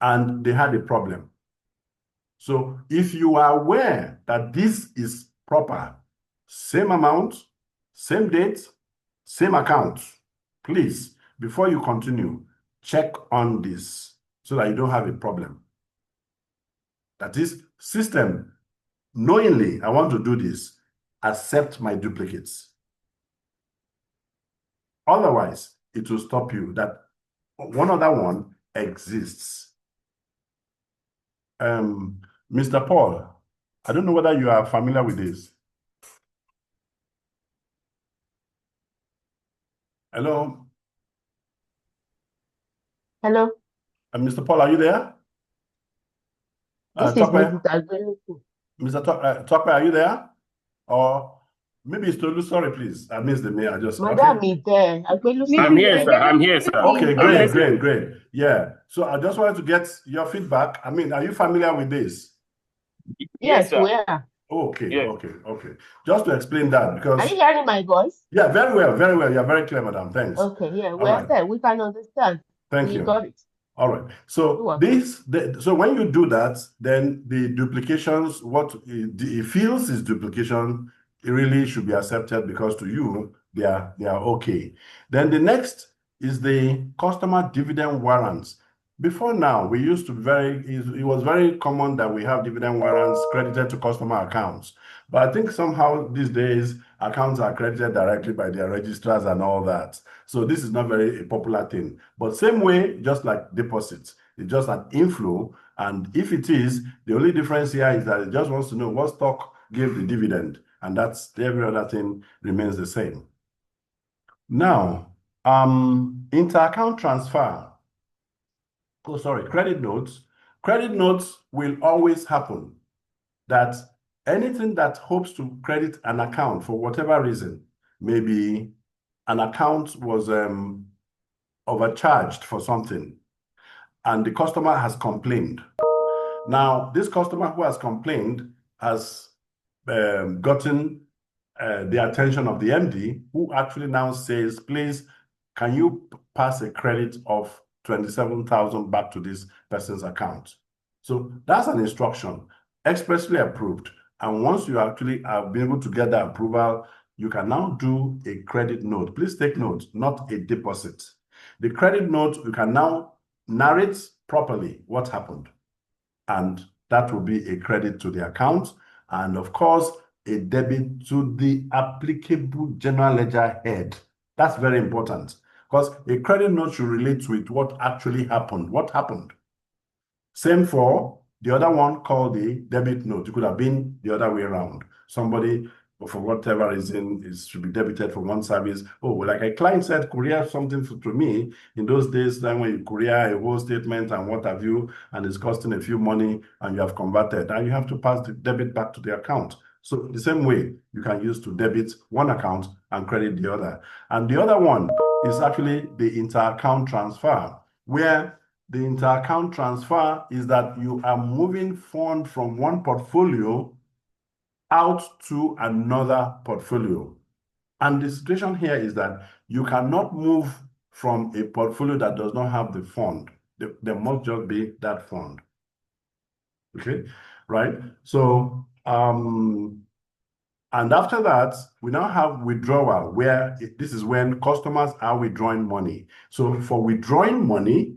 And they had a problem. So if you are aware that this is proper, same amount, same date, same account, please, before you continue, check on this so that you don't have a problem. That is, system, knowingly, I want to do this, accept my duplicates. Otherwise, it will stop you. That one other one exists. Mr. Paul, I don't know whether you are familiar with this. Hello? Hello, Mr. Paul, are you there? this is Tokwe, Mrs. Agbeliku. Mr. Tokwe, are you there? Or maybe it's Tolu. Sorry, please. I missed the mail. I just, Madam okay. is there. Agbeliku. I'm here, sir. I'm here, sir. Okay, I'm great, listening. great. Yeah. So I just wanted to get your feedback. I mean, are you familiar with this? Yes, sir. we are. Okay, Yes. okay. Just to explain that, Are because you hearing my voice? yeah, very well. You're very clear, madam. Thanks. Okay, yeah, All we are right. there. We can understand. Thank We you. got it. All right. You're So welcome. so when you do that, then the duplications, what it feels is duplication, it really should be accepted because to you they are okay. Then the next is the customer dividend warrants. Before now, we used to it was very common that we have dividend warrants credited to customer accounts. But I think somehow these days accounts are credited directly by their registrars and all that. So this is not very a popular thing. But same way, just like deposits, it's just an inflow. And if it is, the only difference here is that it just wants to know what stock gave the dividend. And that's every other thing remains the same. Now, inter-account transfer. Oh, sorry, credit notes. Credit notes will always happen. That anything that hopes to credit an account for whatever reason, maybe an account was overcharged for something and the customer has complained. Now, this customer who has complained has gotten the attention of the MD, who actually now says, please, can you pass a credit of 27,000 back to this person's account? So that's an instruction, expressly approved. And once you actually have been able to get that approval, you can now do a credit note. Please take note, not a deposit. The credit note, you can now narrate properly what happened. And that will be a credit to the account. And of course, a debit to the applicable general ledger head. That's very important because a credit note should relate with what actually happened. What happened? Same for the other one called the debit note. It could have been the other way around. Somebody, for whatever reason, should be debited for one service. Oh, like a client said, courier something to me. In those days, then when you courier a whole statement and what have you, and it's costing a few money and you have converted, and you have to pass the debit back to the account. So the same way you can use to debit one account and credit the other. And the other one is actually the inter-account transfer, where the inter-account transfer is that you are moving funds from one portfolio out to another portfolio. And the situation here is that you cannot move from a portfolio that does not have the fund. There must just be that fund. Okay, right? So, and after that, we now have withdrawal, where this is when customers are withdrawing money. So for withdrawing money,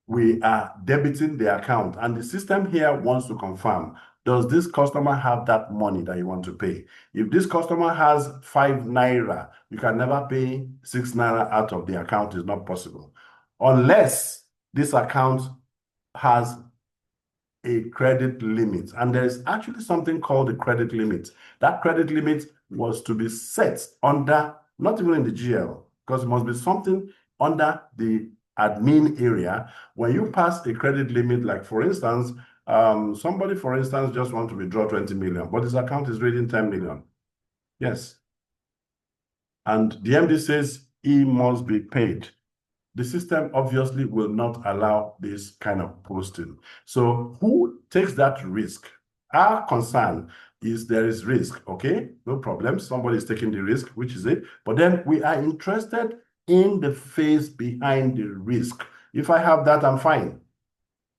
we are debiting the account, and the system here wants to confirm, does this customer have that money that you want to pay? If this customer has 5 naira, you can never pay 6 naira out of the account. It's not possible. Unless this account has a credit limit. And there's actually something called the credit limit. That credit limit was to be set under, not even in the GL, because it must be something under the admin area. When you pass a credit limit, like for instance, somebody, for instance, just want to withdraw 20 million, but his account is reading 10 million. Yes. And the MD says he must be paid. The system obviously will not allow this kind of posting. So who takes that risk? Our concern is there is risk, okay? No problem. Somebody is taking the risk, which is it. But then we are interested in the face behind the risk. If I have that, I'm fine.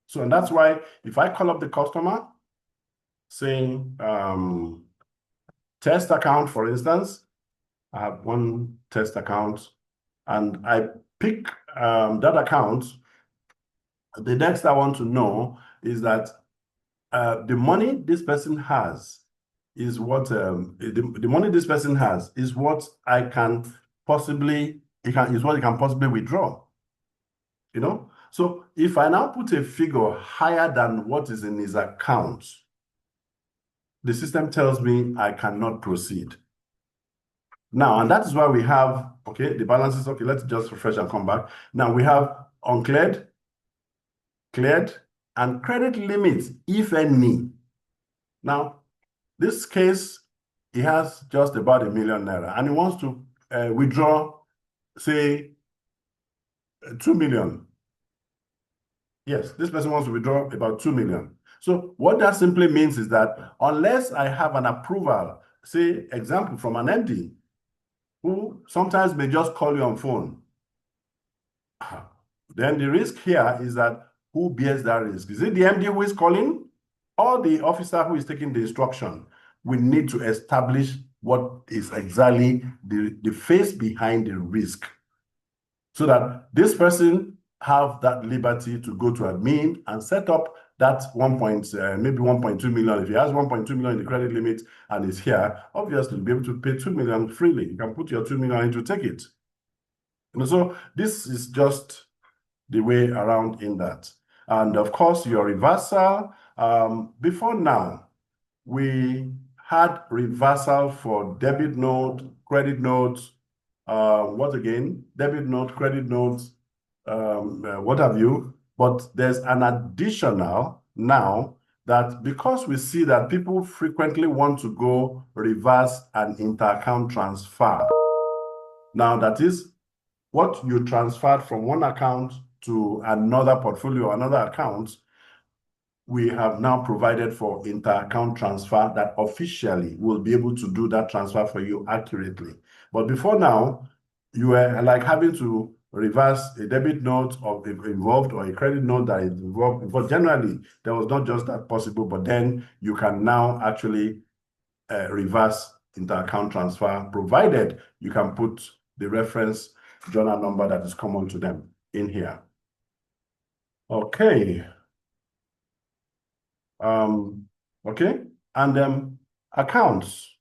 So, and that's why if I call up the customer saying test account, for instance, I have one test account and I pick that account, the next I want to know is that the money this person has is what the money this person has is what I can possibly is what he can possibly withdraw. You know, so if I now put a figure higher than what is in his account, the system tells me I cannot proceed. Now, and that is why we have, okay, the balances, okay, let's just refresh and come back. Now we have uncleared, cleared, and credit limits, if any. Now, this case, he has just about 1 million naira, and he wants to withdraw, say, 2 million. Yes, this person wants to withdraw about 2 million. So what that simply means is that unless I have an approval, say, example from an MD, who sometimes may just call you on phone, then the risk here is that who bears that risk? Is it the MD who is calling or the officer who is taking the instruction? We need to establish what is exactly the face behind the risk so that this person have that liberty to go to admin and set up that maybe 1.2 million. If he has 1.2 million in the credit limit and is here, obviously you'll be able to pay 2 million freely. You can put your 2 million in to take it. And so this is just the way around in that. And of course, your reversal, before now, we had reversal for debit note, credit notes, what again? Debit note, credit notes, what have you. But there's an additional now that because we see that people frequently want to go reverse an inter-account transfer. Now that is what you transferred from one account to another portfolio, another account, we have now provided for inter-account transfer that officially will be able to do that transfer for you accurately. But before now, you were like having to reverse a debit note involved or a credit note that is involved. But generally, there was not just that possible, but then you can now actually reverse inter-account transfer, provided you can put the reference journal number that is common to them in here. Okay. Okay, and accounts.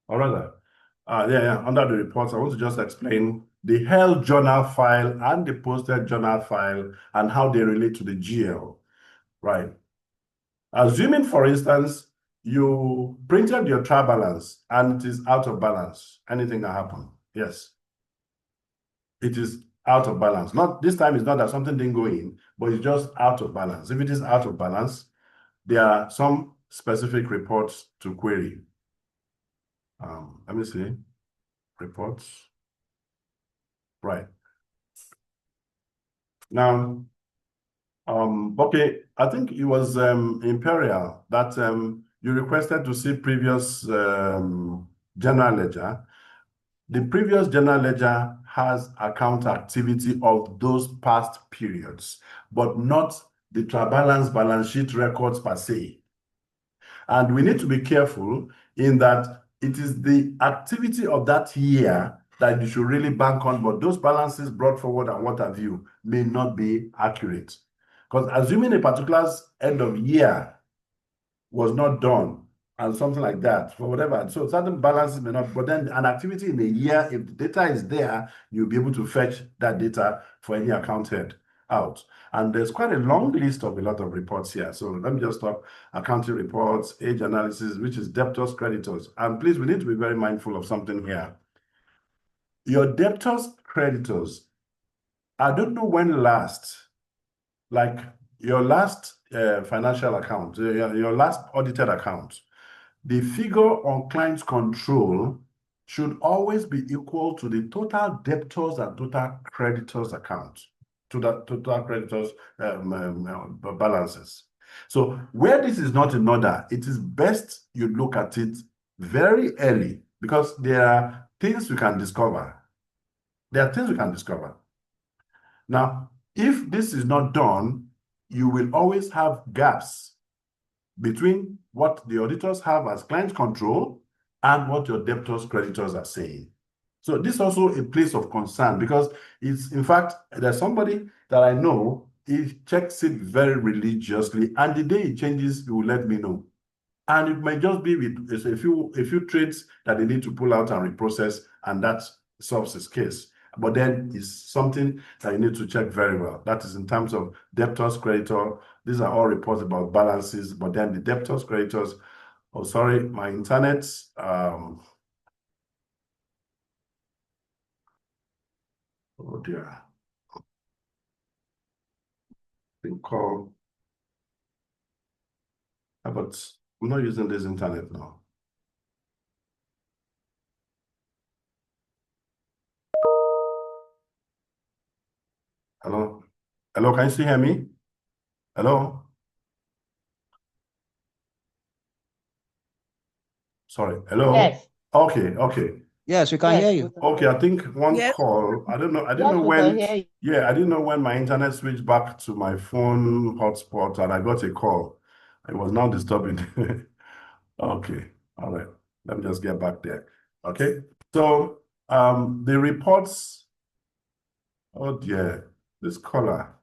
Or rather, under the reports, I want to just explain the held journal file and the posted journal file and how they relate to the GL, right? Assuming, for instance, you printed your trial balance and it is out of balance, anything can happen. Yes. It is out of balance. Not this time, it's not that something didn't go in, but it's just out of balance. If it is out of balance, there are some specific reports to query. Let me see. Reports. Right. Now, okay, I think it was Imperial that you requested to see previous general ledger. the previous general ledger has account activity of those past periods, but not the balance sheet records per se. And we need to be careful in that it is the activity of that year that you should really bank on, but those balances brought forward and what have you may not be accurate. Because assuming a particular end of year was not done and something like that, for whatever, so certain balances may not, but then an activity in a year, if the data is there, you'll be able to fetch that data for any account head out. And there's quite a long list of a lot of reports here. So let me just talk accounting reports, age analysis, which is debtors, creditors. And please, we need to be very mindful of something here. Your debtors, creditors, I don't know when last, like your last financial account, your last audited account, the figure on client's control should always be equal to the total debtors and total creditors account, to the total creditors balances. So where this is not in order, it is best you look at it very early, because there are things we can discover. There are things we can discover. Now, if this is not done, you will always have gaps between what the auditors have as client control and what your debtors, creditors are saying. So this is also a place of concern, because it's, in fact, there's somebody that I know, he checks it very religiously, and the day it changes, he will let me know. And it might just be with a few trades that they need to pull out and reprocess, and that solves his case. But then it's something that you need to check very well. That is in terms of debtors, creditor. These are all reports about balances, but then the debtors, creditors. Oh, sorry, my internet. Oh dear. Been called. But I'm not using this internet now. Hello? Hello, can you still hear me? Hello? Sorry, hello? Yes. Okay. Yes, we can hear Yes, you. we can Okay, hear I you. think one Yes. call, I don't know Yes, we when, can hear you. yeah, I didn't know when my internet switched back to my phone hotspot and I got a call. It was now disturbing. Okay, all right. Let me just get back there. Okay, so the reports, oh dear, this caller.